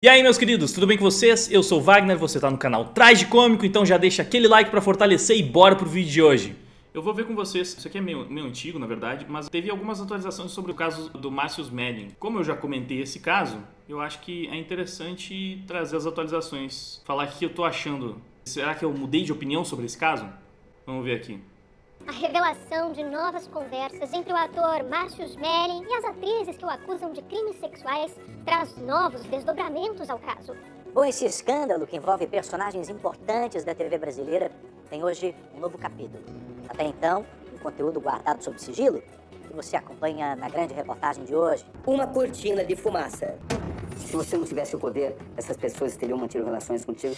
E aí, meus queridos, tudo bem com vocês? Eu sou o Wagner, você tá no canal Tragicômico, então já deixa aquele like pra fortalecer e bora pro vídeo de hoje. Eu vou ver com vocês, isso aqui é meio antigo na verdade, mas teve algumas atualizações sobre o caso do Márcio Smelling. Como eu já comentei esse caso, eu acho que é interessante trazer as atualizações, falar o que eu tô achando. Será que eu mudei de opinião sobre esse caso? Vamos ver aqui. A revelação de novas conversas entre o ator Márcio Smelling e as atrizes que o acusam de crimes sexuais traz novos desdobramentos ao caso. Bom, esse escândalo que envolve personagens importantes da TV brasileira tem hoje um novo capítulo. Até então, um conteúdo guardado sob sigilo que você acompanha na grande reportagem de hoje. Uma cortina de fumaça. Se você não tivesse o poder, essas pessoas teriam mantido relações contigo?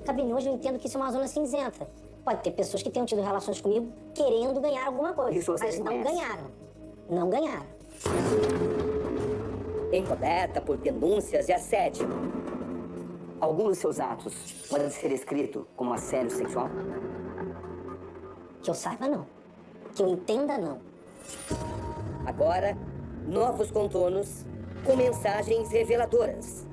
Cabine, hoje eu entendo que isso é uma zona cinzenta. Pode ter pessoas que tenham tido relações comigo querendo ganhar alguma coisa, Isso você mas não reconhece. ganharam. Não ganharam. Encoberta por denúncias de assédio. Alguns dos seus atos podem ser escritos como assédio sexual? Que eu saiba, não. Que eu entenda, não. Agora, novos contornos com mensagens reveladoras.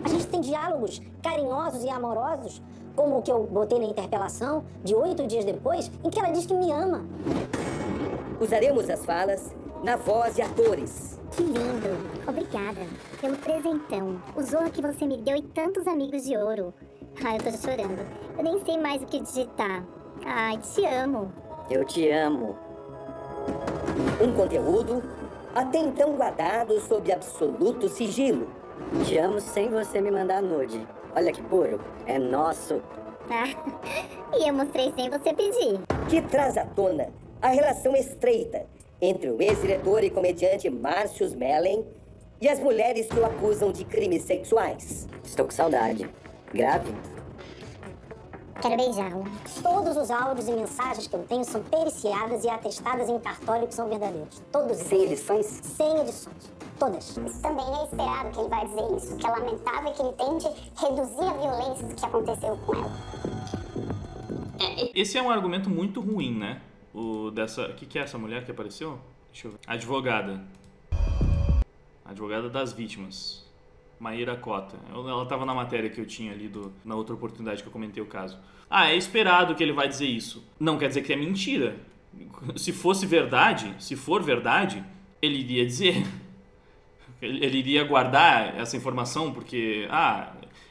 A gente tem diálogos carinhosos e amorosos, como o que eu botei na interpelação, de 8 dias depois, em que ela diz que me ama. Usaremos as falas na voz de atores. Que lindo! Obrigada pelo presentão, o Zorro que você me deu e tantos amigos de ouro. Ah, eu tô chorando. Eu nem sei mais o que digitar. Ai, te amo. Eu te amo. Um conteúdo até então guardado sob absoluto sigilo. Te amo sem você me mandar nude. Olha que puro, é nosso. Ah, e eu mostrei sem você pedir. Que traz à tona a relação estreita entre o ex-diretor e comediante Márcio Smelling e as mulheres que o acusam de crimes sexuais. Estou com saudade. Grave? Quero beijá-lo. Todos os áudios e mensagens que eu tenho são periciadas e atestadas em cartório que são verdadeiros. Todos eles. Sem edições? Sem edições. Todas. Também é esperado que ele vai dizer isso, que é lamentável que ele tente reduzir a violência do que aconteceu com ela. Esse é um argumento muito ruim, né? O que é essa mulher que apareceu? Deixa eu ver. Advogada. Advogada das vítimas. Maíra Cota. Ela estava na matéria que eu tinha ali na outra oportunidade que eu comentei o caso. Ah, é esperado que ele vai dizer isso. Não quer dizer que é mentira. Se for verdade, ele iria dizer. Ele iria guardar essa informação porque,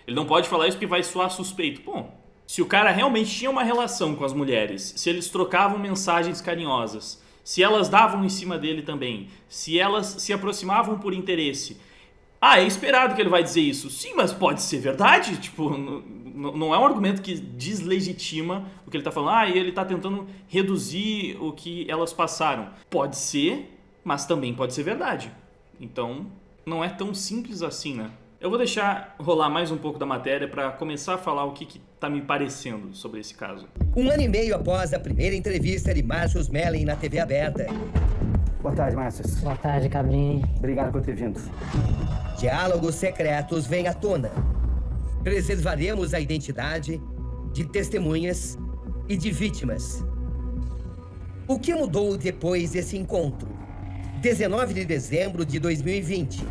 ele não pode falar isso porque vai soar suspeito. Bom, se o cara realmente tinha uma relação com as mulheres, se eles trocavam mensagens carinhosas, se elas davam em cima dele também, se elas se aproximavam por interesse, é esperado que ele vai dizer isso. Sim, mas pode ser verdade? Tipo, não é um argumento que deslegitima o que ele tá falando. E ele tá tentando reduzir o que elas passaram. Pode ser, mas também pode ser verdade. Então, não é tão simples assim, né? Eu vou deixar rolar mais um pouco da matéria para começar a falar o que tá me parecendo sobre esse caso. Um ano e meio após a primeira entrevista de Márcio Smelling na TV aberta. Boa tarde, Márcio. Boa tarde, Cabrini. Obrigado por ter vindo. Diálogos secretos vêm à tona. Preservaremos a identidade de testemunhas e de vítimas. O que mudou depois desse encontro? 19 de dezembro de 2020.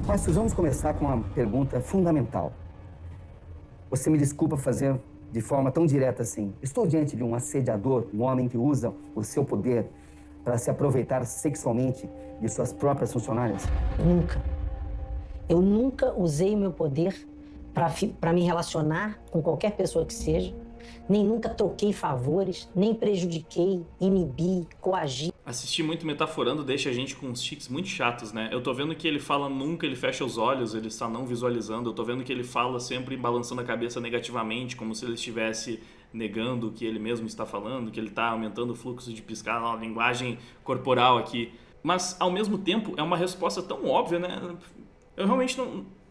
Márcio, vamos começar com uma pergunta fundamental. Você me desculpa fazer de forma tão direta assim. Estou diante de um assediador, um homem que usa o seu poder para se aproveitar sexualmente de suas próprias funcionárias? Nunca. Eu nunca usei o meu poder para me relacionar com qualquer pessoa que seja. Nem nunca troquei favores, nem prejudiquei, inibi, coagi. Assistir muito metaforando deixa a gente com uns tiques muito chatos, né? Eu tô vendo que ele fala nunca, ele fecha os olhos, ele está não visualizando. Eu tô vendo que ele fala sempre balançando a cabeça negativamente, como se ele estivesse negando o que ele mesmo está falando, que ele está aumentando o fluxo de piscar, a linguagem corporal aqui. Mas, ao mesmo tempo, é uma resposta tão óbvia, né? Eu realmente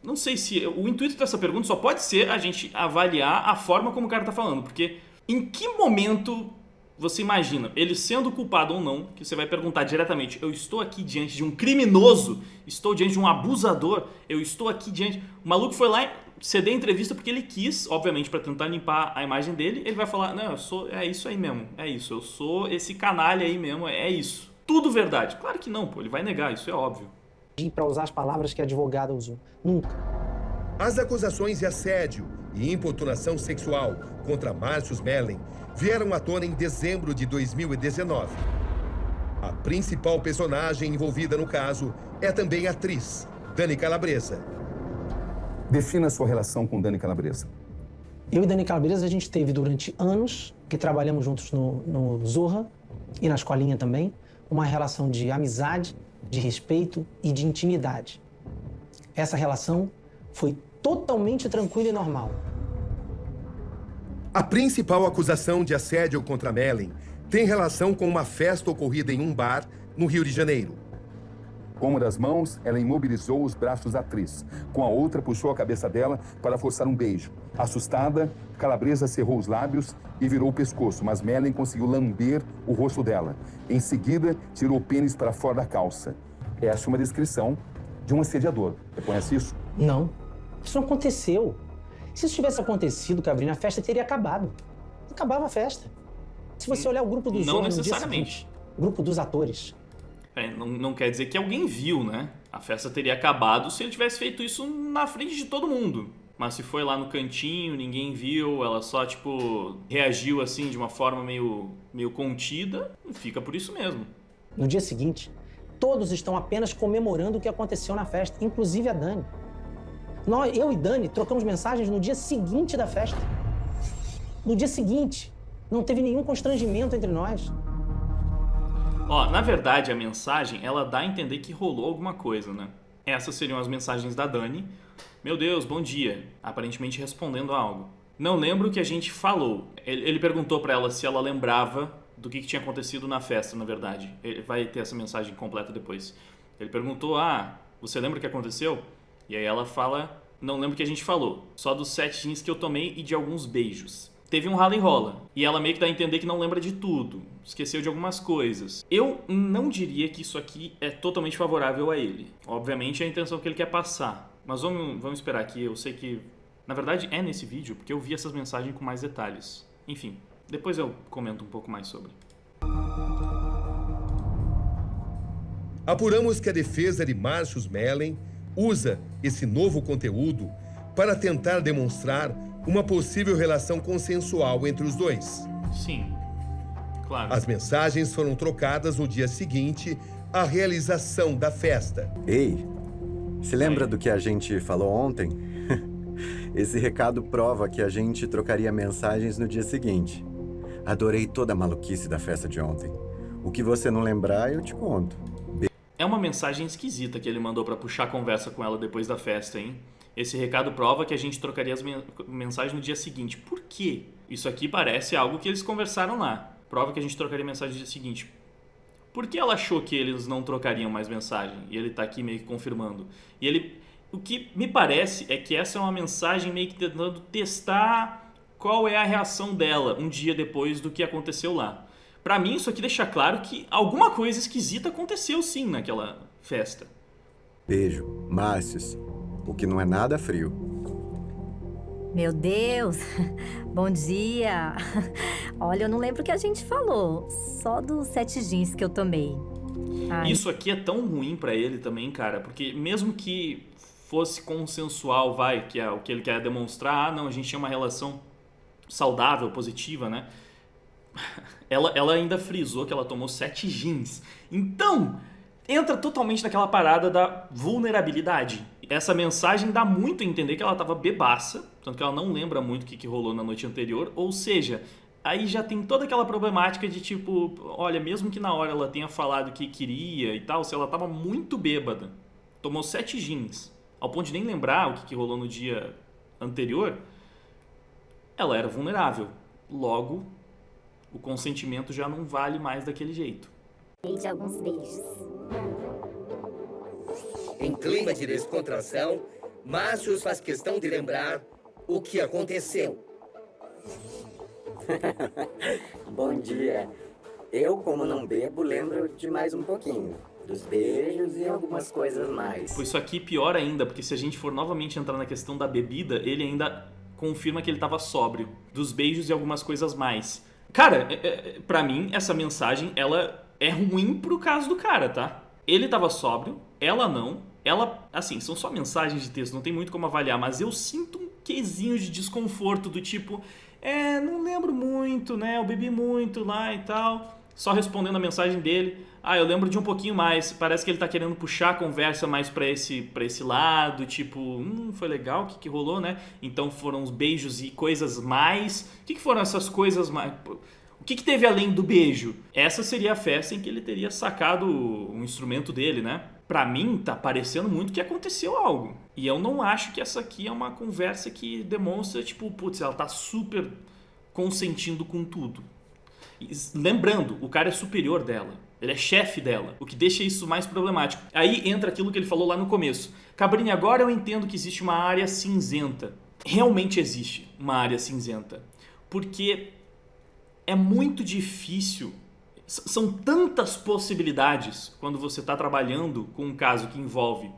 não sei se... O intuito dessa pergunta só pode ser a gente avaliar a forma como o cara tá falando, porque em que momento você imagina, ele sendo culpado ou não, que você vai perguntar diretamente, eu estou aqui diante de um criminoso, estou diante de um abusador, eu estou aqui diante... O maluco foi lá ceder a entrevista porque ele quis, obviamente, para tentar limpar a imagem dele, ele vai falar, não, é isso aí mesmo, é isso, eu sou esse canalha aí mesmo, é isso. Tudo verdade. Claro que não, pô, ele vai negar, isso é óbvio. Para usar as palavras que a advogada usou. Nunca. As acusações de assédio e importunação sexual contra Márcio Smelling vieram à tona em dezembro de 2019. A principal personagem envolvida no caso é também a atriz, Dani Calabresa. Defina a sua relação com Dani Calabresa. Eu e Dani Calabresa, a gente teve durante anos, que trabalhamos juntos no Zorra e na escolinha também, uma relação de amizade, de respeito e de intimidade. Essa relação foi totalmente tranquila e normal. A principal acusação de assédio contra Melling tem relação com uma festa ocorrida em um bar no Rio de Janeiro. Com uma das mãos, ela imobilizou os braços da atriz. Com a outra, puxou a cabeça dela para forçar um beijo. Assustada, Calabresa cerrou os lábios e virou o pescoço, mas Melling conseguiu lamber o rosto dela. Em seguida, tirou o pênis para fora da calça. Essa é uma descrição de um assediador. Reconhece isso? Não. Isso não aconteceu. Se isso tivesse acontecido, Cavrini, a festa teria acabado. Acabava a festa. Se você olhar o grupo dos Não homens necessariamente. O grupo dos atores. Não quer dizer que alguém viu, né? A festa teria acabado se ele tivesse feito isso na frente de todo mundo. Mas se foi lá no cantinho, ninguém viu, ela só, tipo, reagiu assim de uma forma meio contida, fica por isso mesmo. No dia seguinte, todos estão apenas comemorando o que aconteceu na festa, inclusive a Dani. Eu e Dani trocamos mensagens no dia seguinte da festa. No dia seguinte. Não teve nenhum constrangimento entre nós. Ó, na verdade, a mensagem, ela dá a entender que rolou alguma coisa, né? Essas seriam as mensagens da Dani. Meu Deus, bom dia. Aparentemente respondendo a algo. Não lembro o que a gente falou. Ele perguntou pra ela se ela lembrava do que tinha acontecido na festa, na verdade. Ele vai ter essa mensagem completa depois. Ele perguntou, você lembra o que aconteceu? E aí ela fala, não lembro o que a gente falou. Só dos 7 jeans que eu tomei e de alguns beijos. Teve um rala e rola. E ela meio que dá a entender que não lembra de tudo. Esqueceu de algumas coisas. Eu não diria que isso aqui é totalmente favorável a ele. Obviamente é a intenção que ele quer passar. Mas vamos esperar aqui. Eu sei que, na verdade, é nesse vídeo, porque eu vi essas mensagens com mais detalhes. Enfim, depois eu comento um pouco mais sobre. Apuramos que a defesa de Márcio Smelling usa esse novo conteúdo para tentar demonstrar uma possível relação consensual entre os dois. Sim, claro. As mensagens foram trocadas no dia seguinte à realização da festa. Ei, se lembra do que a gente falou ontem? Esse recado prova que a gente trocaria mensagens no dia seguinte. Adorei toda a maluquice da festa de ontem. O que você não lembrar, eu te conto. É uma mensagem esquisita que ele mandou pra puxar a conversa com ela depois da festa, hein? Esse recado prova que a gente trocaria as mensagens no dia seguinte. Por quê? Isso aqui parece algo que eles conversaram lá. Prova que a gente trocaria mensagem no dia seguinte. Por que ela achou que eles não trocariam mais mensagem? E ele tá aqui meio que confirmando. O que me parece é que essa é uma mensagem meio que tentando testar qual é a reação dela um dia depois do que aconteceu lá. Pra mim, isso aqui deixa claro que alguma coisa esquisita aconteceu sim naquela festa. Beijo, Márcios. O que não é nada frio. Meu Deus, bom dia. Olha, eu não lembro o que a gente falou, só dos 7 jeans que eu tomei. Ai. Isso aqui é tão ruim pra ele também, cara, porque mesmo que fosse consensual, que é o que ele quer demonstrar, não, a gente tinha uma relação saudável, positiva, né? Ela ainda frisou que ela tomou 7 jeans. Então, entra totalmente naquela parada da vulnerabilidade. Essa mensagem dá muito a entender que ela tava bebaça, tanto que ela não lembra muito o que rolou na noite anterior, ou seja, aí já tem toda aquela problemática de tipo, olha, mesmo que na hora ela tenha falado o que queria e tal, se ela tava muito bêbada, tomou 7 jeans, ao ponto de nem lembrar o que rolou no dia anterior, ela era vulnerável. Logo, o consentimento já não vale mais daquele jeito. De alguns beijos. Em clima de descontração, Márcio faz questão de lembrar o que aconteceu. Bom dia. Eu, como não bebo, lembro de mais um pouquinho. Dos beijos e algumas coisas mais. Isso aqui pior ainda, porque se a gente for novamente entrar na questão da bebida, ele ainda confirma que ele estava sóbrio. Dos beijos e algumas coisas mais. Cara, pra mim, essa mensagem, ela é ruim pro caso do cara, tá? Ele tava sóbrio, ela não. Ela, assim, são só mensagens de texto, não tem muito como avaliar, mas eu sinto um quesinho de desconforto do tipo, não lembro muito, né? Eu bebi muito lá e tal. Só respondendo a mensagem dele, eu lembro de um pouquinho mais, parece que ele tá querendo puxar a conversa mais pra esse lado, tipo, foi legal, o que rolou, né? Então foram os beijos e coisas mais. O que foram essas coisas mais? O que teve além do beijo? Essa seria a festa em que ele teria sacado um instrumento dele, né? Pra mim, tá parecendo muito que aconteceu algo. E eu não acho que essa aqui é uma conversa que demonstra, tipo, putz, ela tá super consentindo com tudo. E, lembrando, o cara é superior dela. Ele é chefe dela, o que deixa isso mais problemático. Aí entra aquilo que ele falou lá no começo. Cabrini, agora eu entendo que existe uma área cinzenta. Realmente existe uma área cinzenta. Porque é muito difícil. São tantas possibilidades quando você está trabalhando com um caso que envolve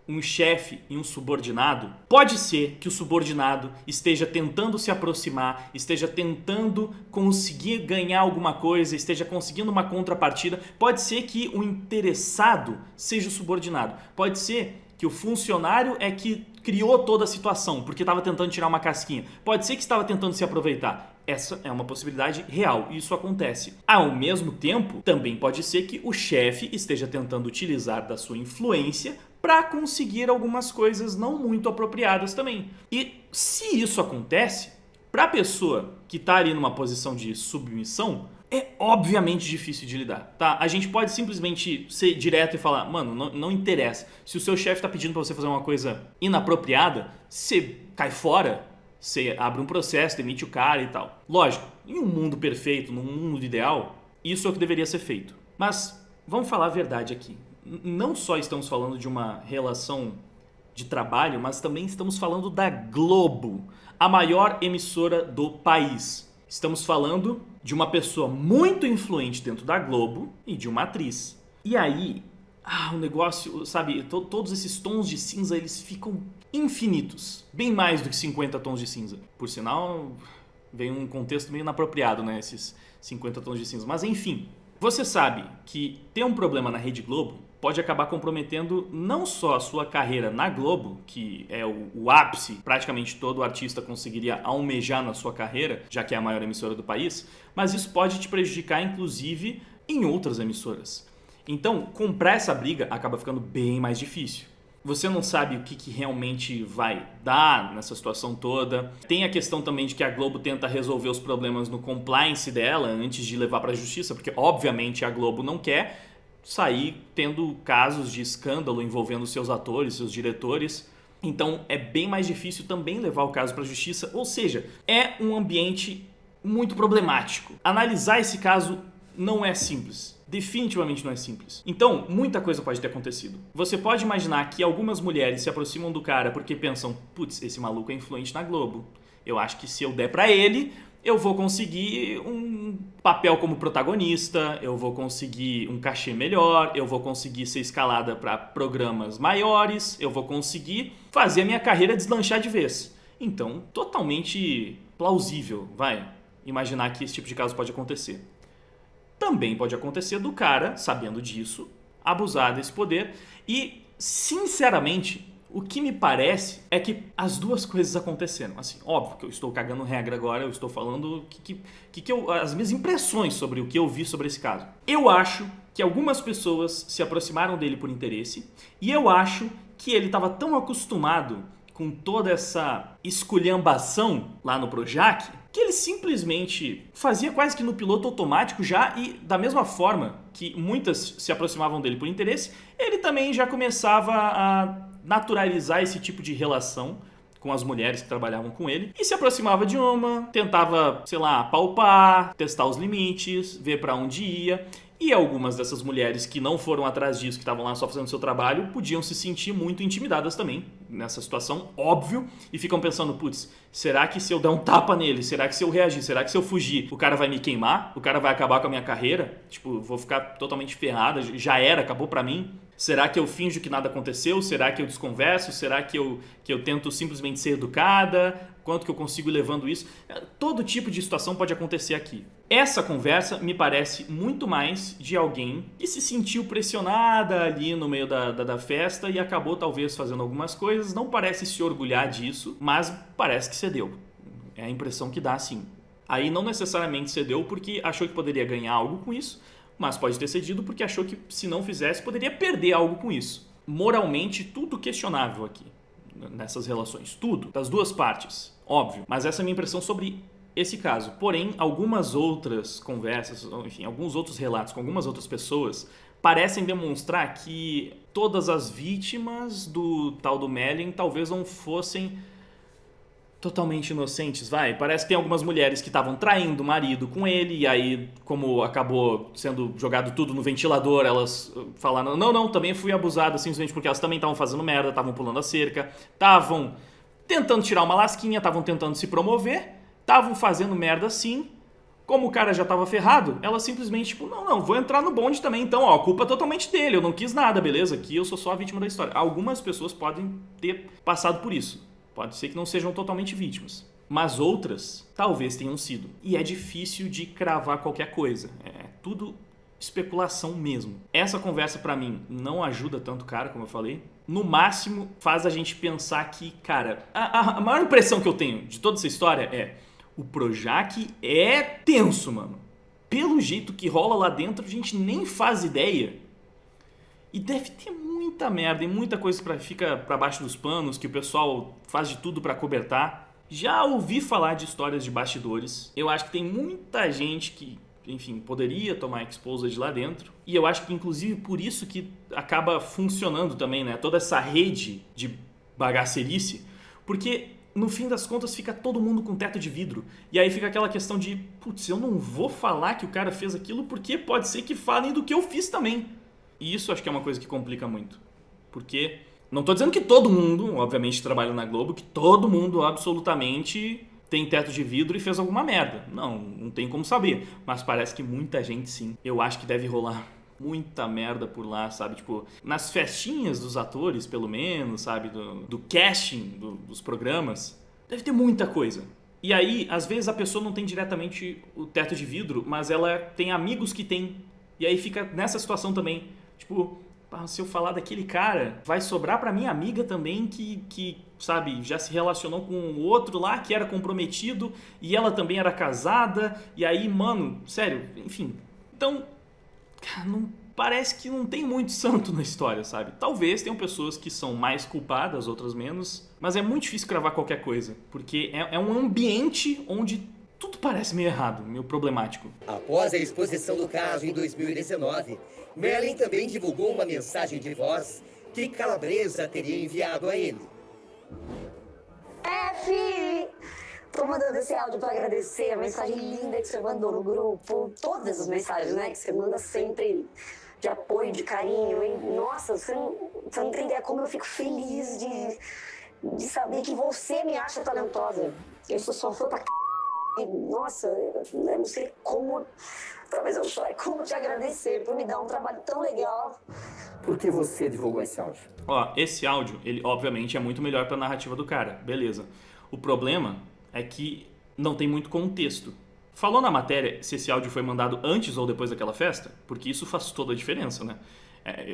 um chefe e um subordinado. Pode ser que o subordinado esteja tentando se aproximar, esteja tentando conseguir ganhar alguma coisa, esteja conseguindo uma contrapartida. Pode ser que o interessado seja o subordinado. Pode ser que o funcionário é que criou toda a situação, porque estava tentando tirar uma casquinha. Pode ser que estava tentando se aproveitar. Essa é uma possibilidade real, e isso acontece. Ao mesmo tempo, também pode ser que o chefe esteja tentando utilizar da sua influência para conseguir algumas coisas não muito apropriadas também. E se isso acontece, para a pessoa que está ali numa posição de submissão, é obviamente difícil de lidar, tá? A gente pode simplesmente ser direto e falar, mano, não interessa. Se o seu chefe está pedindo para você fazer uma coisa inapropriada, você cai fora, você abre um processo, demite o cara e tal. Lógico, em um mundo perfeito, num mundo ideal, isso é o que deveria ser feito. Mas vamos falar a verdade aqui. Não só estamos falando de uma relação de trabalho, mas também estamos falando da Globo, a maior emissora do país. Estamos falando de uma pessoa muito influente dentro da Globo e de uma atriz. E aí, o negócio, sabe, todos esses tons de cinza, eles ficam infinitos. Bem mais do que 50 tons de cinza. Por sinal, vem um contexto meio inapropriado, né, esses 50 tons de cinza. Mas enfim, você sabe que ter um problema na Rede Globo pode acabar comprometendo não só a sua carreira na Globo, que é o ápice, praticamente todo artista conseguiria almejar na sua carreira, já que é a maior emissora do país, mas isso pode te prejudicar, inclusive, em outras emissoras. Então, comprar essa briga acaba ficando bem mais difícil. Você não sabe o que realmente vai dar nessa situação toda. Tem a questão também de que a Globo tenta resolver os problemas no compliance dela antes de levar para a justiça, porque obviamente a Globo não quer sair tendo casos de escândalo envolvendo seus atores, seus diretores. Então é bem mais difícil também levar o caso para a justiça, ou seja, é um ambiente muito problemático. Analisar esse caso não é simples. Definitivamente não é simples. Então, muita coisa pode ter acontecido. Você pode imaginar que algumas mulheres se aproximam do cara porque pensam, putz, esse maluco é influente na Globo. Eu acho que se eu der pra ele, eu vou conseguir um papel como protagonista, eu vou conseguir um cachê melhor, eu vou conseguir ser escalada para programas maiores, eu vou conseguir fazer a minha carreira deslanchar de vez. Então, totalmente plausível, vai, imaginar que esse tipo de caso pode acontecer. Também pode acontecer do cara, sabendo disso, abusar desse poder e, sinceramente, o que me parece é que as duas coisas aconteceram. Assim, óbvio que eu estou cagando regra agora, eu estou falando as minhas impressões sobre o que eu vi sobre esse caso. Eu acho que algumas pessoas se aproximaram dele por interesse e eu acho que ele estava tão acostumado com toda essa esculhambação lá no Projac que ele simplesmente fazia quase que no piloto automático já, e da mesma forma que muitas se aproximavam dele por interesse, ele também já começava a naturalizar esse tipo de relação com as mulheres que trabalhavam com ele e se aproximava de uma, tentava, sei lá, palpar, testar os limites, ver pra onde ia. E algumas dessas mulheres que não foram atrás disso, que estavam lá só fazendo seu trabalho, podiam se sentir muito intimidadas também, nessa situação, óbvio, e ficam pensando, putz, será que se eu der um tapa nele, será que se eu reagir, será que se eu fugir, o cara vai me queimar? O cara vai acabar com a minha carreira? Tipo, vou ficar totalmente ferrada, já era, acabou pra mim? Será que eu finjo que nada aconteceu? Será que eu desconverso? Será que eu tento simplesmente ser educada? Quanto que eu consigo ir levando isso? Todo tipo de situação pode acontecer aqui. Essa conversa me parece muito mais de alguém que se sentiu pressionada ali no meio da festa e acabou talvez fazendo algumas coisas. Não parece se orgulhar disso, mas parece que cedeu. É a impressão que dá, sim. Aí não necessariamente cedeu porque achou que poderia ganhar algo com isso, mas pode ter cedido porque achou que se não fizesse poderia perder algo com isso. Moralmente, tudo questionável aqui, nessas relações. Tudo, das duas partes, óbvio. Mas essa é a minha impressão sobre esse caso. Porém, algumas outras conversas, enfim, alguns outros relatos com algumas outras pessoas parecem demonstrar que todas as vítimas do tal do Mellin talvez não fossem totalmente inocentes, vai. Parece que tem algumas mulheres que estavam traindo o marido com ele, e aí, como acabou sendo jogado tudo no ventilador, elas falaram, não, também fui abusada, simplesmente porque elas também estavam fazendo merda, estavam pulando a cerca, estavam tentando tirar uma lasquinha, estavam tentando se promover, estavam fazendo merda sim. Como o cara já estava ferrado, elas simplesmente, tipo, não, vou entrar no bonde também, então, ó, a culpa é totalmente dele, eu não quis nada, beleza? Aqui eu sou só a vítima da história. Algumas pessoas podem ter passado por isso. Pode ser que não sejam totalmente vítimas, mas outras talvez tenham sido. E é difícil de cravar qualquer coisa, é tudo especulação mesmo. Essa conversa pra mim não ajuda tanto o cara, como eu falei. No máximo faz a gente pensar que, cara, a maior impressão que eu tenho de toda essa história é o Projac é tenso, mano. Pelo jeito que rola lá dentro, a gente nem faz ideia. E deve ter muita merda e muita coisa que fica pra baixo dos panos, que o pessoal faz de tudo pra cobertar. Já ouvi falar de histórias de bastidores. Eu acho que tem muita gente que, enfim, poderia tomar exposed lá dentro. E eu acho que, inclusive, por isso que acaba funcionando também, né? Toda essa rede de bagacerice. Porque, no fim das contas, fica todo mundo com teto de vidro. E aí fica aquela questão de, putz, eu não vou falar que o cara fez aquilo porque pode ser que falem do que eu fiz também. E isso acho que é uma coisa que complica muito. Porque não tô dizendo que todo mundo, obviamente, trabalha na Globo, que todo mundo absolutamente tem teto de vidro e fez alguma merda. Não tem como saber. Mas parece que muita gente sim. Eu acho que deve rolar muita merda por lá, sabe? Tipo, nas festinhas dos atores, pelo menos, sabe? Do casting dos programas, deve ter muita coisa. E aí, às vezes, a pessoa não tem diretamente o teto de vidro, mas ela tem amigos que tem. E aí fica nessa situação também. Tipo, se eu falar daquele cara, vai sobrar pra minha amiga também que, sabe, já se relacionou com o outro lá que era comprometido e ela também era casada. E aí, mano, sério, enfim. Então, não, parece que não tem muito santo na história, sabe? Talvez tenham pessoas que são mais culpadas, outras menos. Mas é muito difícil cravar qualquer coisa. Porque é um ambiente onde tudo parece meio errado, meio problemático. Após a exposição do caso em 2019, Mellin também divulgou uma mensagem de voz que Calabresa teria enviado a ele. Fi! Tô mandando esse áudio pra agradecer a mensagem linda que você mandou no grupo. Todas as mensagens, né, que você manda sempre de apoio, de carinho. Hein? Nossa, você não tem ideia como eu fico feliz de saber que você me acha talentosa. Eu sou só fã pra c... Nossa, eu não sei como... Talvez eu chore como te agradecer por me dar um trabalho tão legal. Por que você divulgou esse áudio? Ó, esse áudio, ele obviamente é muito melhor pra narrativa do cara, beleza. O problema é que não tem muito contexto. Falou na matéria se esse áudio foi mandado antes ou depois daquela festa? Porque isso faz toda a diferença, né?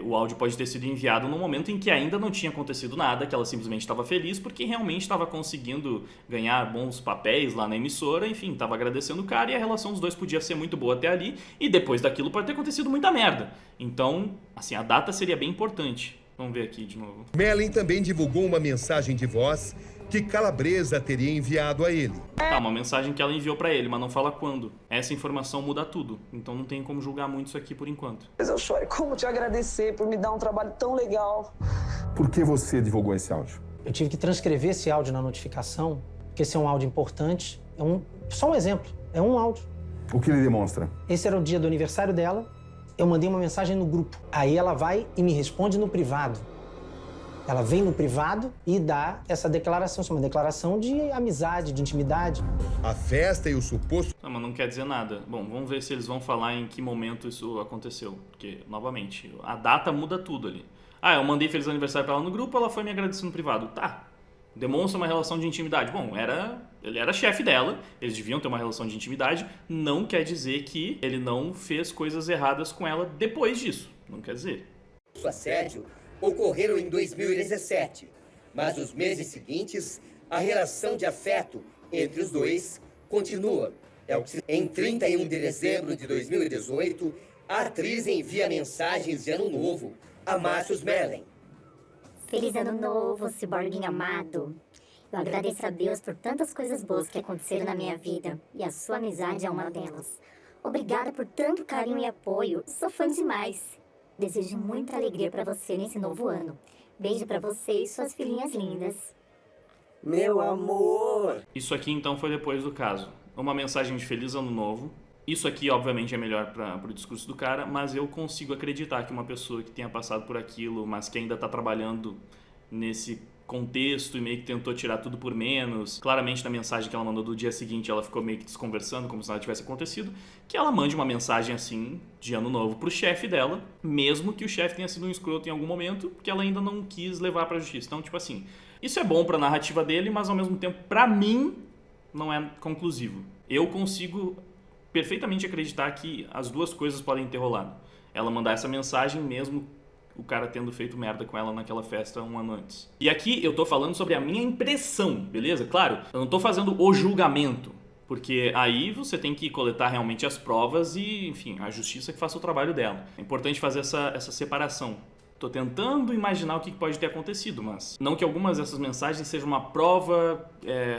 O áudio pode ter sido enviado no momento em que ainda não tinha acontecido nada, que ela simplesmente estava feliz porque realmente estava conseguindo ganhar bons papéis lá na emissora, enfim, estava agradecendo o cara e a relação dos dois podia ser muito boa até ali, e depois daquilo pode ter acontecido muita merda. Então, assim, a data seria bem importante. Vamos ver aqui de novo. Mellin também divulgou uma mensagem de voz que Calabresa teria enviado a ele. Tá, uma mensagem que ela enviou pra ele, mas não fala quando. Essa informação muda tudo, então não tem como julgar muito isso aqui por enquanto. Mas eu choro como te agradecer por me dar um trabalho tão legal. Por que você divulgou esse áudio? Eu tive que transcrever esse áudio na notificação, porque esse é um áudio importante. Só um exemplo, é um áudio. O que ele demonstra? Esse era o dia do aniversário dela, eu mandei uma mensagem no grupo. Aí ela vai e me responde no privado. Ela vem no privado e dá essa declaração, isso é uma declaração de amizade, de intimidade. A festa e o suposto... Não, mas não quer dizer nada. Bom, vamos ver se eles vão falar em que momento isso aconteceu. Porque, novamente, a data muda tudo ali. Ah, eu mandei feliz aniversário pra ela no grupo, ela foi me agradecer no privado. Tá. Demonstra uma relação de intimidade. Bom, ele era chefe dela, eles deviam ter uma relação de intimidade. Não quer dizer que ele não fez coisas erradas com ela depois disso. Não quer dizer. O assédio ocorreram em 2017, mas nos meses seguintes, a relação de afeto entre os dois continua. Em 31 de dezembro de 2018, a atriz envia mensagens de Ano Novo a Márcio Mellen. Feliz Ano Novo, ciborguinho amado. Eu agradeço a Deus por tantas coisas boas que aconteceram na minha vida, e a sua amizade é uma delas. Obrigada por tanto carinho e apoio, sou fã demais. Desejo muita alegria pra você nesse novo ano. Beijo pra você e suas filhinhas lindas. Meu amor! Isso aqui então foi depois do caso. Uma mensagem de Feliz Ano Novo. Isso aqui obviamente é melhor para o discurso do cara, mas eu consigo acreditar que uma pessoa que tenha passado por aquilo, mas que ainda está trabalhando nesse contexto e meio que tentou tirar tudo por menos. Claramente na mensagem que ela mandou do dia seguinte ela ficou meio que desconversando, como se nada tivesse acontecido, que ela mande uma mensagem assim de Ano Novo pro chefe dela, mesmo que o chefe tenha sido um escroto em algum momento, que ela ainda não quis levar pra justiça. Então, tipo assim, isso é bom pra narrativa dele, mas ao mesmo tempo, pra mim, não é conclusivo. Eu consigo perfeitamente acreditar que as duas coisas podem ter rolado. Ela mandar essa mensagem mesmo o cara tendo feito merda com ela naquela festa um ano antes. E aqui eu tô falando sobre a minha impressão, beleza? Claro, eu não tô fazendo o julgamento, porque aí você tem que coletar realmente as provas e, enfim, a justiça que faça o trabalho dela. É importante fazer essa separação. Tô tentando imaginar o que pode ter acontecido, mas não que algumas dessas mensagens sejam uma prova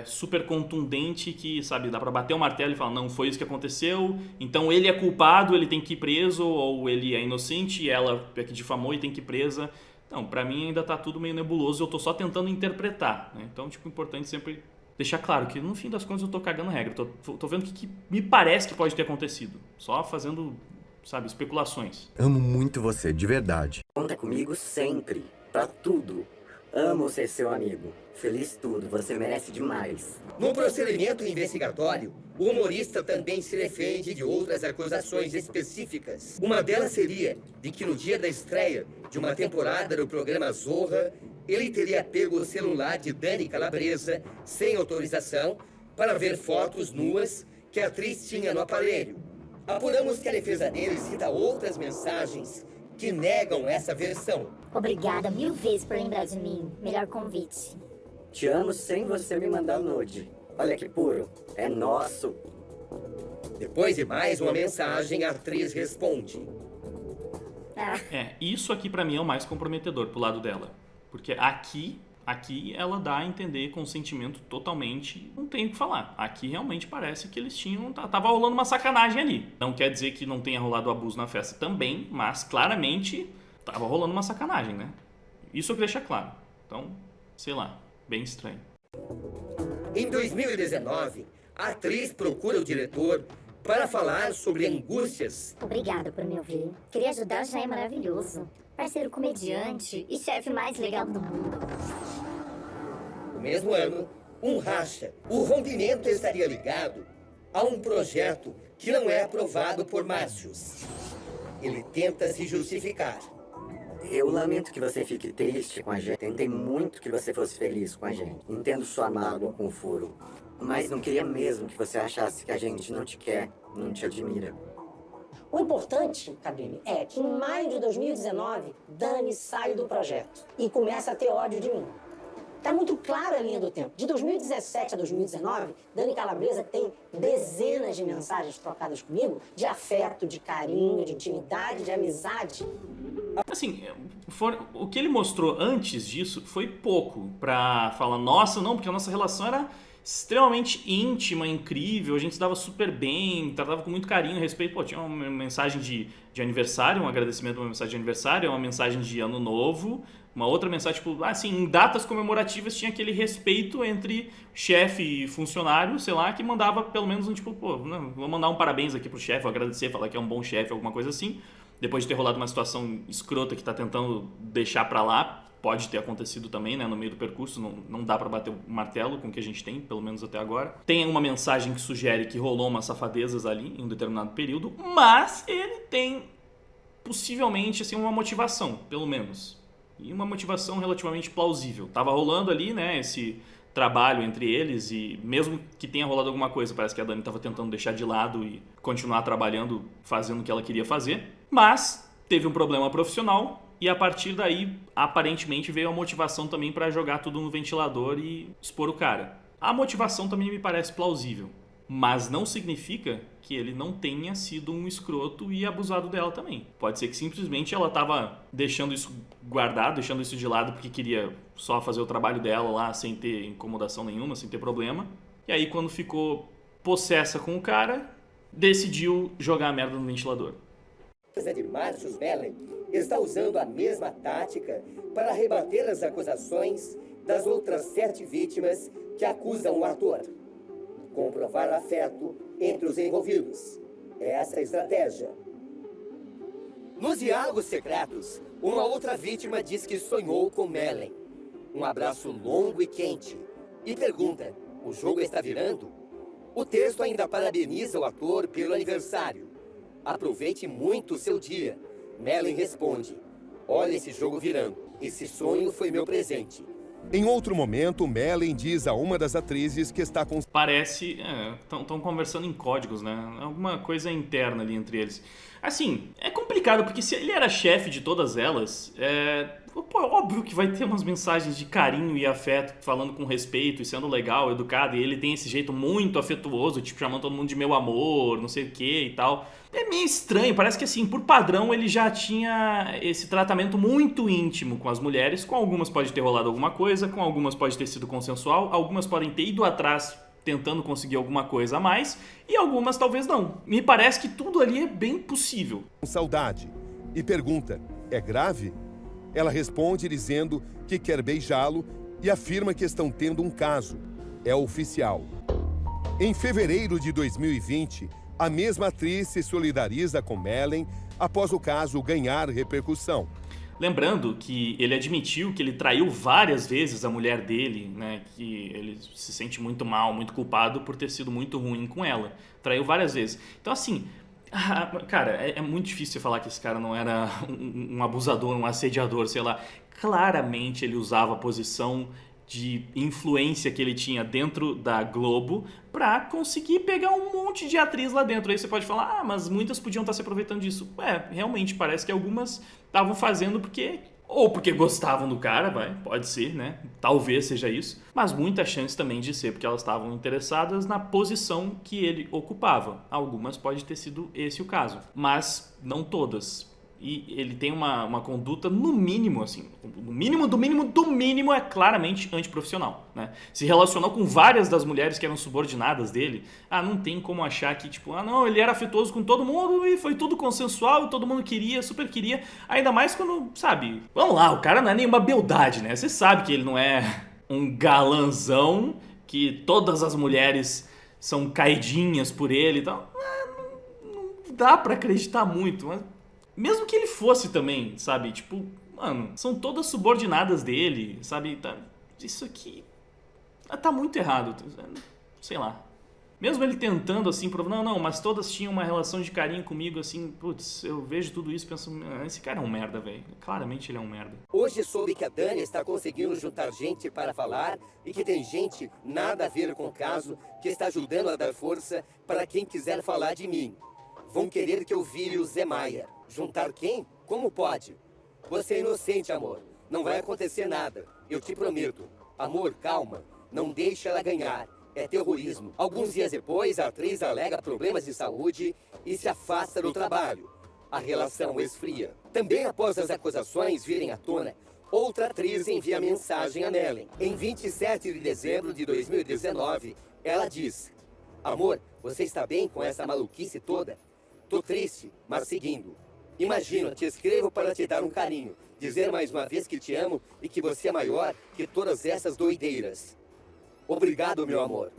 super contundente que, sabe, dá pra bater o martelo e falar, não, foi isso que aconteceu, então ele é culpado, ele tem que ir preso, ou ele é inocente e ela é que difamou e tem que ir presa. Não, pra mim ainda tá tudo meio nebuloso, eu tô só tentando interpretar, né? Então, tipo, importante sempre deixar claro que no fim das contas eu tô cagando regra, tô vendo o que me parece que pode ter acontecido, só fazendo, sabe, especulações. Amo muito você, de verdade. Conta comigo sempre, pra tudo. Amo ser seu amigo. Feliz tudo, você merece demais. No procedimento investigatório, o humorista também se defende de outras acusações específicas. Uma delas seria de que no dia da estreia de uma temporada do programa Zorra, ele teria pego o celular de Dani Calabresa, sem autorização, para ver fotos nuas que a atriz tinha no aparelho. Apuramos que a defesa dele cita outras mensagens que negam essa versão. Obrigada 1000 vezes por lembrar de mim. Melhor convite. Te amo sem você me mandar nude. Olha que puro. É nosso. Depois de mais uma mensagem, a atriz responde. Isso aqui pra mim é o mais comprometedor pro lado dela. Porque aqui ela dá a entender consentimento totalmente, não tem o que falar. Aqui realmente parece que eles tava rolando uma sacanagem ali. Não quer dizer que não tenha rolado abuso na festa também, mas claramente tava rolando uma sacanagem, né? Isso eu queria deixar claro. Então, sei lá, bem estranho. Em 2019, a atriz procura o diretor para falar sobre angústias. Obrigada por me ouvir. Queria ajudar já é maravilhoso. Parceiro comediante e chefe mais legal do mundo. No mesmo ano, um racha. O rompimento estaria ligado a um projeto que não é aprovado por Márcios. Ele tenta se justificar. Eu lamento que você fique triste com a gente. Tentei muito que você fosse feliz com a gente. Entendo sua mágoa com o furo. Mas não queria mesmo que você achasse que a gente não te quer, não te admira. O importante, Cabrini, é que em maio de 2019, Dani sai do projeto e começa a ter ódio de mim. Tá muito clara a linha do tempo. De 2017 a 2019, Dani Calabresa tem dezenas de mensagens trocadas comigo de afeto, de carinho, de intimidade, de amizade. Assim, o que ele mostrou antes disso foi pouco pra falar, nossa, não, porque a nossa relação era extremamente íntima, incrível, a gente se dava super bem, tratava com muito carinho, respeito. Pô, tinha uma mensagem de aniversário, um agradecimento, uma mensagem de aniversário, uma mensagem de ano novo, uma outra mensagem, tipo, assim, em datas comemorativas tinha aquele respeito entre chefe e funcionário, sei lá, que mandava pelo menos um tipo, pô, não, vou mandar um parabéns aqui pro chefe, agradecer, falar que é um bom chefe, alguma coisa assim, depois de ter rolado uma situação escrota que tá tentando deixar pra lá, pode ter acontecido também, né, no meio do percurso, não dá pra bater o martelo com o que a gente tem, pelo menos até agora. Tem uma mensagem que sugere que rolou umas safadezas ali em um determinado período, mas ele tem possivelmente assim uma motivação, pelo menos. E uma motivação relativamente plausível. Tava rolando ali, né, esse trabalho entre eles e mesmo que tenha rolado alguma coisa, parece que a Dani estava tentando deixar de lado e continuar trabalhando, fazendo o que ela queria fazer, mas teve um problema profissional e a partir daí, aparentemente, veio a motivação também para jogar tudo no ventilador e expor o cara. A motivação também me parece plausível, mas não significa que ele não tenha sido um escroto e abusado dela também. Pode ser que simplesmente ela estava deixando isso guardado, deixando isso de lado porque queria só fazer o trabalho dela lá sem ter incomodação nenhuma, sem ter problema. E aí quando ficou possessa com o cara, decidiu jogar a merda no ventilador. De Marcius Mellen está usando a mesma tática para rebater as acusações das outras 7 vítimas que acusam o ator. Comprovar afeto entre os envolvidos. É essa a estratégia. Nos diálogos secretos, uma outra vítima diz que sonhou com Mellen. Um abraço longo e quente. E pergunta, o jogo está virando? O texto ainda parabeniza o ator pelo aniversário. Aproveite muito o seu dia. Mellen responde, olha esse jogo virando. Esse sonho foi meu presente. Em outro momento, Mellen diz a uma das atrizes que está com... Parece... Estão conversando em códigos, né? Alguma coisa interna ali entre eles. Assim, é complicado, porque se ele era chefe de todas elas, óbvio que vai ter umas mensagens de carinho e afeto, falando com respeito e sendo legal, educado, e ele tem esse jeito muito afetuoso, tipo, chamando todo mundo de meu amor, não sei o que e tal. É meio estranho, parece que assim, por padrão, ele já tinha esse tratamento muito íntimo com as mulheres, com algumas pode ter rolado alguma coisa, com algumas pode ter sido consensual, algumas podem ter ido atrás tentando conseguir alguma coisa a mais, e algumas talvez não. Me parece que tudo ali é bem possível. Saudade. E pergunta, é grave? Ela responde dizendo que quer beijá-lo e afirma que estão tendo um caso. É oficial. Em fevereiro de 2020, a mesma atriz se solidariza com Mellen após o caso ganhar repercussão. Lembrando que ele admitiu que ele traiu várias vezes a mulher dele, né? Que ele se sente muito mal, muito culpado por ter sido muito ruim com ela. Traiu várias vezes. Então, assim, cara, é muito difícil você falar que esse cara não era um abusador, um assediador, sei lá. Claramente ele usava a posição de influência que ele tinha dentro da Globo pra conseguir pegar um monte de atriz lá dentro. Aí você pode falar, mas muitas podiam estar se aproveitando disso. Realmente, parece que algumas estavam fazendo porque... Ou porque gostavam do cara, pode ser, né? Talvez seja isso. Mas muita chance também de ser porque elas estavam interessadas na posição que ele ocupava. Algumas pode ter sido esse o caso. Mas não todas. E ele tem uma conduta, no mínimo, assim, o mínimo do mínimo do mínimo é claramente antiprofissional, né? Se relacionou com várias das mulheres que eram subordinadas dele. Não tem como achar que, tipo, não, ele era afetuoso com todo mundo e foi tudo consensual, todo mundo queria, super queria. Ainda mais quando, sabe, vamos lá, o cara não é nenhuma beldade, né? Você sabe que ele não é um galanzão, que todas as mulheres são caidinhas por ele e tal. Não dá pra acreditar muito, mas... Mesmo que ele fosse também, sabe? Tipo, mano, são todas subordinadas dele, sabe? Isso aqui tá muito errado. Sei lá. Mesmo ele tentando, assim, provar, não, mas todas tinham uma relação de carinho comigo, assim, putz, eu vejo tudo isso e penso, esse cara é um merda, velho. Claramente ele é um merda. Hoje soube que a Dani está conseguindo juntar gente para falar e que tem gente nada a ver com o caso que está ajudando a dar força para quem quiser falar de mim. Vão querer que eu vire o Zé Maia. Juntar quem? Como pode? Você é inocente, amor. Não vai acontecer nada. Eu te prometo. Amor, calma. Não deixe ela ganhar. É terrorismo. Alguns dias depois, a atriz alega problemas de saúde e se afasta do trabalho. A relação esfria. Também após as acusações virem à tona, outra atriz envia mensagem a Mellen. Em 27 de dezembro de 2019, ela diz: amor, você está bem com essa maluquice toda? Tô triste, mas seguindo. Imagina, te escrevo para te dar um carinho, dizer mais uma vez que te amo e que você é maior que todas essas doideiras. Obrigado, meu amor.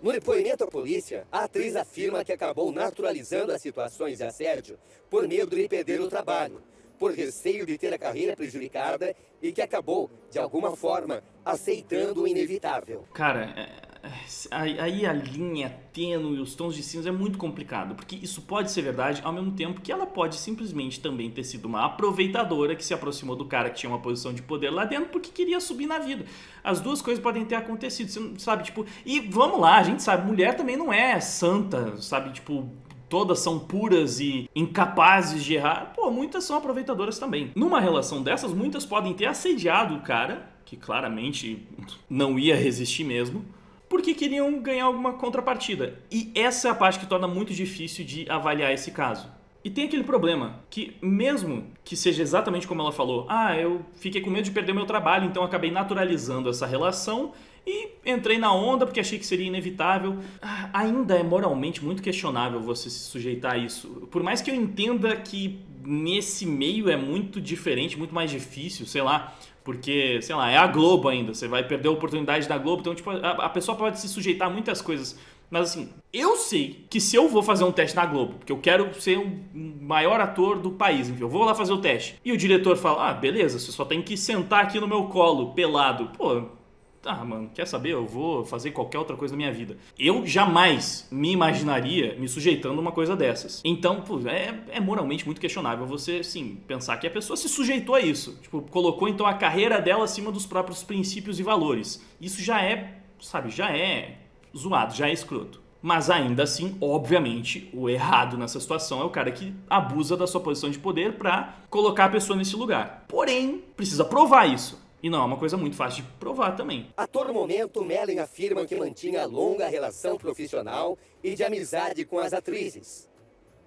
No depoimento à polícia, a atriz afirma que acabou naturalizando as situações de assédio por medo de perder o trabalho. por receio de ter a carreira prejudicada e que acabou, de alguma forma, aceitando o inevitável. Cara, aí a linha tênue, os tons de cinza é muito complicado, porque isso pode ser verdade, ao mesmo tempo que ela pode simplesmente também ter sido uma aproveitadora que se aproximou do cara que tinha uma posição de poder lá dentro porque queria subir na vida. As duas coisas podem ter acontecido, você não sabe, tipo... E vamos lá, a gente sabe, mulher também não é santa, sabe, tipo... Todas são puras e incapazes de errar. Pô, muitas são aproveitadoras também. Numa relação dessas, muitas podem ter assediado o cara, que claramente não ia resistir mesmo, porque queriam ganhar alguma contrapartida. E essa é a parte que torna muito difícil de avaliar esse caso. E tem aquele problema, que mesmo que seja exatamente como ela falou, eu fiquei com medo de perder meu trabalho, então acabei naturalizando essa relação e entrei na onda porque achei que seria inevitável. Ainda é moralmente muito questionável você se sujeitar a isso. Por mais que eu entenda que nesse meio é muito diferente, muito mais difícil, sei lá, porque, sei lá, é a Globo ainda, você vai perder a oportunidade da Globo, então tipo, a pessoa pode se sujeitar a muitas coisas. Mas assim, eu sei que se eu vou fazer um teste na Globo, porque eu quero ser o maior ator do país, enfim, eu vou lá fazer o teste, e o diretor fala, beleza, você só tem que sentar aqui no meu colo, pelado, pô... mano, quer saber? Eu vou fazer qualquer outra coisa na minha vida. Eu jamais me imaginaria me sujeitando a uma coisa dessas. Então, pô, é moralmente muito questionável você, sim, pensar que a pessoa se sujeitou a isso. Tipo, colocou então a carreira dela acima dos próprios princípios e valores. Isso já é, sabe, já é zoado, já é escroto. Mas ainda assim, obviamente, o errado nessa situação é o cara que abusa da sua posição de poder pra colocar a pessoa nesse lugar. Porém, precisa provar isso. E não é uma coisa muito fácil de provar também. A todo momento, Mellen afirma que mantinha longa relação profissional e de amizade com as atrizes.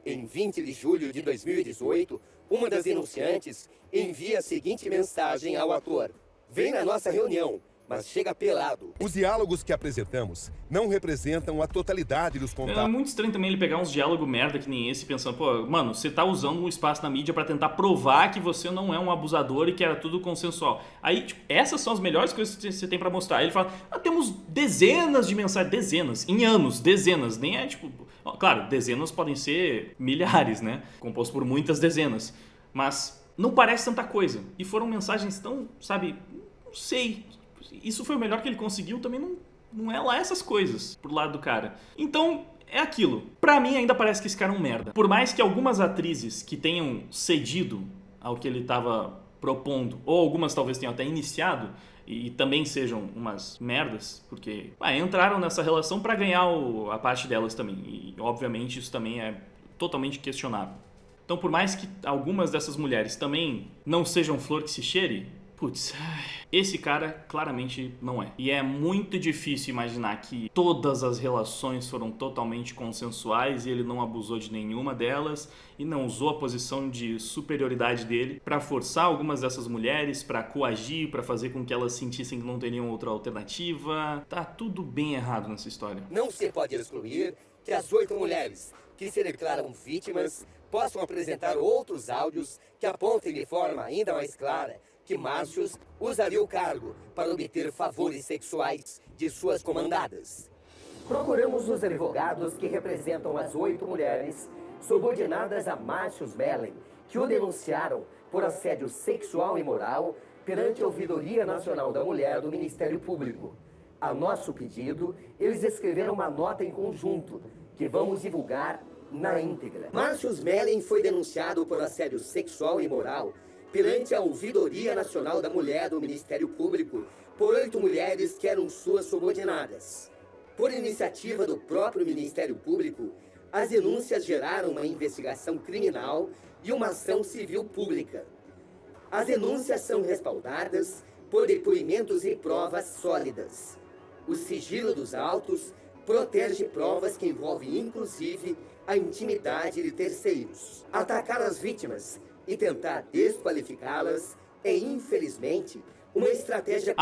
Em 20 de julho de 2018, uma das denunciantes envia a seguinte mensagem ao ator. Vem na nossa reunião, mas chega pelado. Os diálogos que apresentamos não representam a totalidade dos contatos. É muito estranho também ele pegar uns diálogos merda que nem esse, pensando, pô, mano, você tá usando um espaço na mídia pra tentar provar que você não é um abusador e que era tudo consensual. Aí, tipo, essas são as melhores coisas que você tem pra mostrar. Aí ele fala, temos dezenas de mensagens, dezenas, em anos, dezenas, nem é tipo... Claro, dezenas podem ser milhares, né? Composto por muitas dezenas. Mas não parece tanta coisa. E foram mensagens tão, sabe, não sei... Isso foi o melhor que ele conseguiu, também não é lá essas coisas pro lado do cara. Então, é aquilo. Pra mim, ainda parece que esse cara é um merda. Por mais que algumas atrizes que tenham cedido ao que ele tava propondo, ou algumas talvez tenham até iniciado, e também sejam umas merdas, porque entraram nessa relação pra ganhar a parte delas também. E, obviamente, isso também é totalmente questionável. Então, por mais que algumas dessas mulheres também não sejam flor que se cheire, putz, esse cara claramente não é. E é muito difícil imaginar que todas as relações foram totalmente consensuais e ele não abusou de nenhuma delas e não usou a posição de superioridade dele para forçar algumas dessas mulheres, para coagir, para fazer com que elas sentissem que não teriam outra alternativa. Tá tudo bem errado nessa história. Não se pode excluir que as 8 mulheres que se declaram vítimas possam apresentar outros áudios que apontem de forma ainda mais clara que Márcios usaria o cargo para obter favores sexuais de suas comandadas. Procuramos os advogados que representam as 8 mulheres subordinadas a Márcios Mellen, que o denunciaram por assédio sexual e moral perante a Ouvidoria Nacional da Mulher do Ministério Público. A nosso pedido, eles escreveram uma nota em conjunto, que vamos divulgar na íntegra. Márcios Mellen foi denunciado por assédio sexual e moral perante a Ouvidoria Nacional da Mulher do Ministério Público por 8 mulheres que eram suas subordinadas. Por iniciativa do próprio Ministério Público, as denúncias geraram uma investigação criminal e uma ação civil pública. As denúncias são respaldadas por depoimentos e provas sólidas. O sigilo dos autos protege provas que envolvem, inclusive, a intimidade de terceiros. Atacar as vítimas e tentar desqualificá-las é, infelizmente, uma estratégia...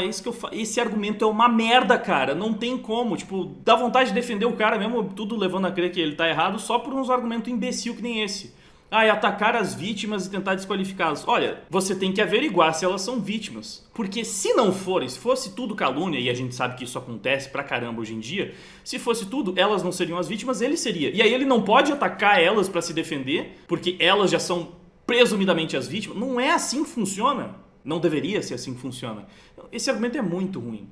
Isso que eu falo. Esse argumento é uma merda, cara. Não tem como. Tipo, dá vontade de defender o cara mesmo, tudo levando a crer que ele tá errado, só por uns argumentos imbecil que nem esse. E atacar as vítimas e tentar desqualificá-las. Olha, você tem que averiguar se elas são vítimas. Porque se não forem, se fosse tudo calúnia, e a gente sabe que isso acontece pra caramba hoje em dia, se fosse tudo, elas não seriam as vítimas, ele seria. E aí ele não pode atacar elas pra se defender, porque elas já são presumidamente as vítimas. Não é assim que funciona. Não deveria ser assim que funciona. Esse argumento é muito ruim.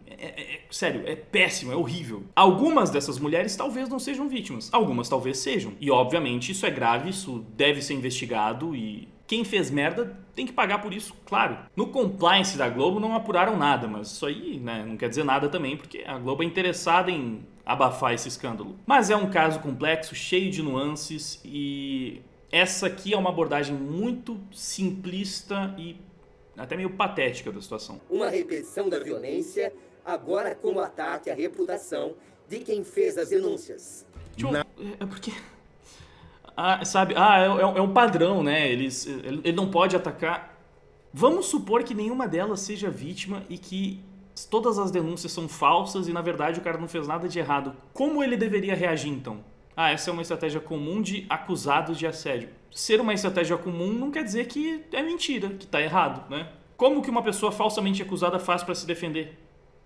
Sério, é péssimo, é horrível. Algumas dessas mulheres talvez não sejam vítimas. Algumas talvez sejam. E obviamente isso é grave, isso deve ser investigado e quem fez merda tem que pagar por isso, claro. No compliance da Globo não apuraram nada, mas isso aí, né, não quer dizer nada também, porque a Globo é interessada em abafar esse escândalo. Mas é um caso complexo, cheio de nuances e essa aqui é uma abordagem muito simplista e até meio patética da situação. Uma repetição da violência, agora como ataque à reputação de quem fez as denúncias. É porque... é um padrão, né? Ele não pode atacar. Vamos supor que nenhuma delas seja vítima e que todas as denúncias são falsas e na verdade o cara não fez nada de errado. Como ele deveria reagir então? Essa é uma estratégia comum de acusados de assédio. Ser uma estratégia comum não quer dizer que é mentira, que tá errado, né? Como que uma pessoa falsamente acusada faz para se defender?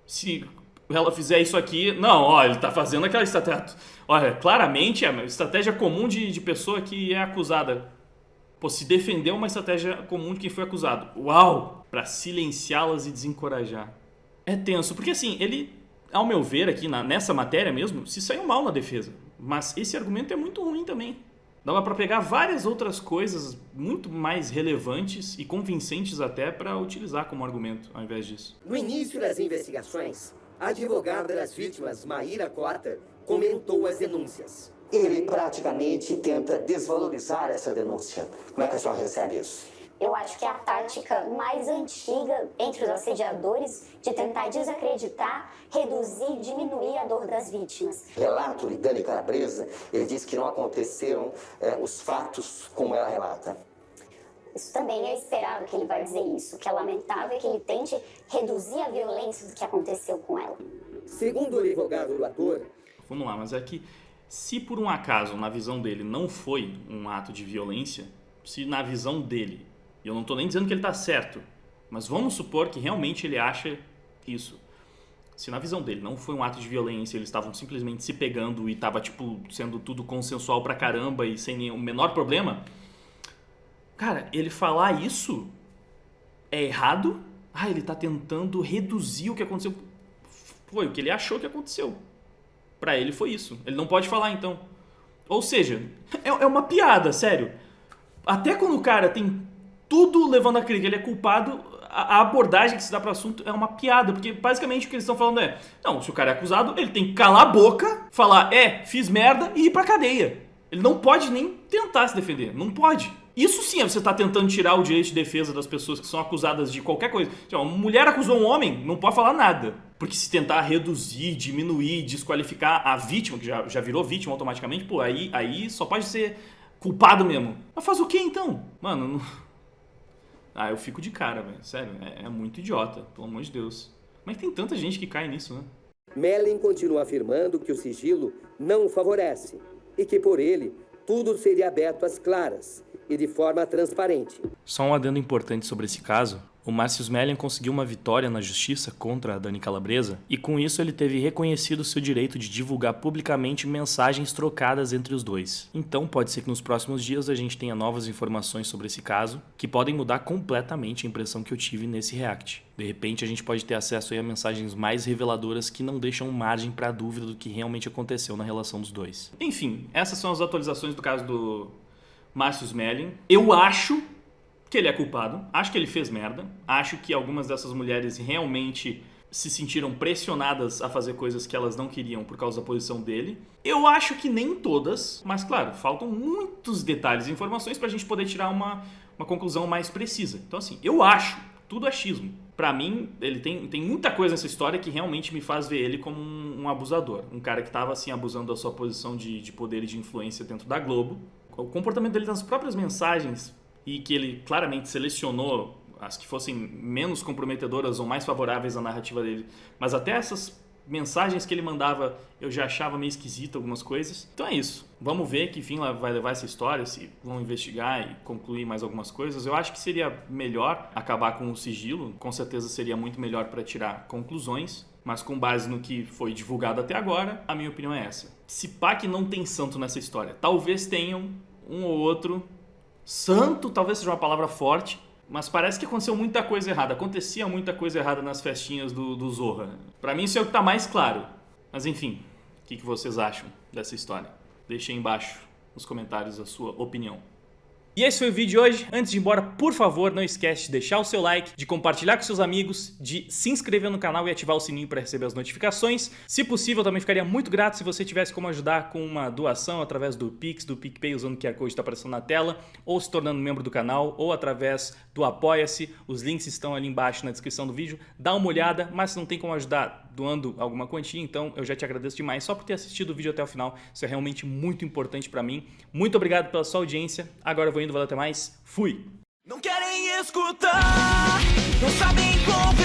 Se ela fizer isso aqui... Não, ele tá fazendo aquela estratégia... Olha, claramente é uma estratégia comum de pessoa que é acusada. Pô, se defender é uma estratégia comum de quem foi acusado. Uau! Pra silenciá-las e desencorajar. É tenso, porque assim, ele, ao meu ver aqui nessa matéria mesmo, se saiu mal na defesa. Mas esse argumento é muito ruim também. Dava pra pegar várias outras coisas muito mais relevantes e convincentes até pra utilizar como argumento, ao invés disso. No início das investigações, a advogada das vítimas, Maíra Cota, comentou as denúncias. Ele praticamente tenta desvalorizar essa denúncia. Como é que a senhora recebe isso? Eu acho que é a tática mais antiga entre os assediadores de tentar desacreditar, reduzir, diminuir a dor das vítimas. Relato de Dani Calabresa, ele diz que não aconteceram os fatos como ela relata. Isso também é esperado que ele vai dizer isso. O que é lamentável é que ele tente reduzir a violência do que aconteceu com ela. Segundo o advogado do ator... Vamos lá, mas é que se por um acaso, na visão dele, não foi um ato de violência, se na visão dele, e eu não tô nem dizendo que ele tá certo, mas vamos supor que realmente ele acha isso. Se na visão dele não foi um ato de violência, eles estavam simplesmente se pegando e tava, tipo, sendo tudo consensual pra caramba e sem nenhum menor problema... Cara, ele falar isso é errado? Ele tá tentando reduzir o que aconteceu. Foi o que ele achou que aconteceu. Pra ele foi isso. Ele não pode falar, então. Ou seja, é uma piada, sério. Até quando o cara tem tudo levando a crer que ele é culpado, a abordagem que se dá pro assunto é uma piada. Porque basicamente o que eles estão falando é... Não, se o cara é acusado, ele tem que calar a boca, falar, fiz merda e ir pra cadeia. Ele não pode nem tentar se defender. Não pode. Isso sim, você está tentando tirar o direito de defesa das pessoas que são acusadas de qualquer coisa. Uma mulher acusou um homem, não pode falar nada. Porque se tentar reduzir, diminuir, desqualificar a vítima, que já virou vítima automaticamente, pô, aí só pode ser culpado mesmo. Mas faz o quê então? Mano, não... eu fico de cara, velho. Sério, é muito idiota, pelo amor de Deus. Como é que tem tanta gente que cai nisso, né? Mellin continua afirmando que o sigilo não o favorece e que por ele tudo seria aberto às claras e de forma transparente. Só um adendo importante sobre esse caso. O Márcio Mellin conseguiu uma vitória na justiça contra a Dani Calabresa e com isso ele teve reconhecido seu direito de divulgar publicamente mensagens trocadas entre os dois. Então pode ser que nos próximos dias a gente tenha novas informações sobre esse caso que podem mudar completamente a impressão que eu tive nesse react. De repente a gente pode ter acesso aí a mensagens mais reveladoras que não deixam margem para dúvida do que realmente aconteceu na relação dos dois. Enfim, essas são as atualizações do caso do Márcio Mellin. Eu acho que ele é culpado, acho que ele fez merda, acho que algumas dessas mulheres realmente se sentiram pressionadas a fazer coisas que elas não queriam por causa da posição dele. Eu acho que nem todas, mas claro, faltam muitos detalhes e informações pra gente poder tirar uma conclusão mais precisa. Então assim, eu acho, tudo achismo. Pra mim, ele tem muita coisa nessa história que realmente me faz ver ele como um abusador. Um cara que tava assim abusando da sua posição de poder e de influência dentro da Globo. O comportamento dele nas próprias mensagens e que ele claramente selecionou as que fossem menos comprometedoras ou mais favoráveis à narrativa dele. Mas até essas mensagens que ele mandava eu já achava meio esquisito algumas coisas. Então é isso. Vamos ver que fim vai levar essa história, se vão investigar e concluir mais algumas coisas. Eu acho que seria melhor acabar com o sigilo. Com certeza seria muito melhor para tirar conclusões. Mas com base no que foi divulgado até agora, a minha opinião é essa. Se pá que não tem santo nessa história. Talvez tenham um ou outro Santo talvez seja uma palavra forte, mas parece que aconteceu muita coisa errada. Acontecia muita coisa errada nas festinhas do Zorra. Pra mim isso é o que tá mais claro. Mas enfim, o que vocês acham dessa história? Deixem aí embaixo nos comentários a sua opinião. E esse foi o vídeo de hoje. Antes de ir embora, por favor, não esquece de deixar o seu like, de compartilhar com seus amigos, de se inscrever no canal e ativar o sininho para receber as notificações. Se possível, também ficaria muito grato se você tivesse como ajudar com uma doação através do Pix, do PicPay, usando o QR Code que está aparecendo na tela, ou se tornando membro do canal, ou através do Apoia-se. Os links estão ali embaixo na descrição do vídeo. Dá uma olhada, mas se não tem como ajudar doando alguma quantia, então eu já te agradeço demais só por ter assistido o vídeo até o final. Isso é realmente muito importante para mim. Muito obrigado pela sua audiência. Agora eu vou indo, valeu, até mais. Fui! Não querem escutar, não sabem como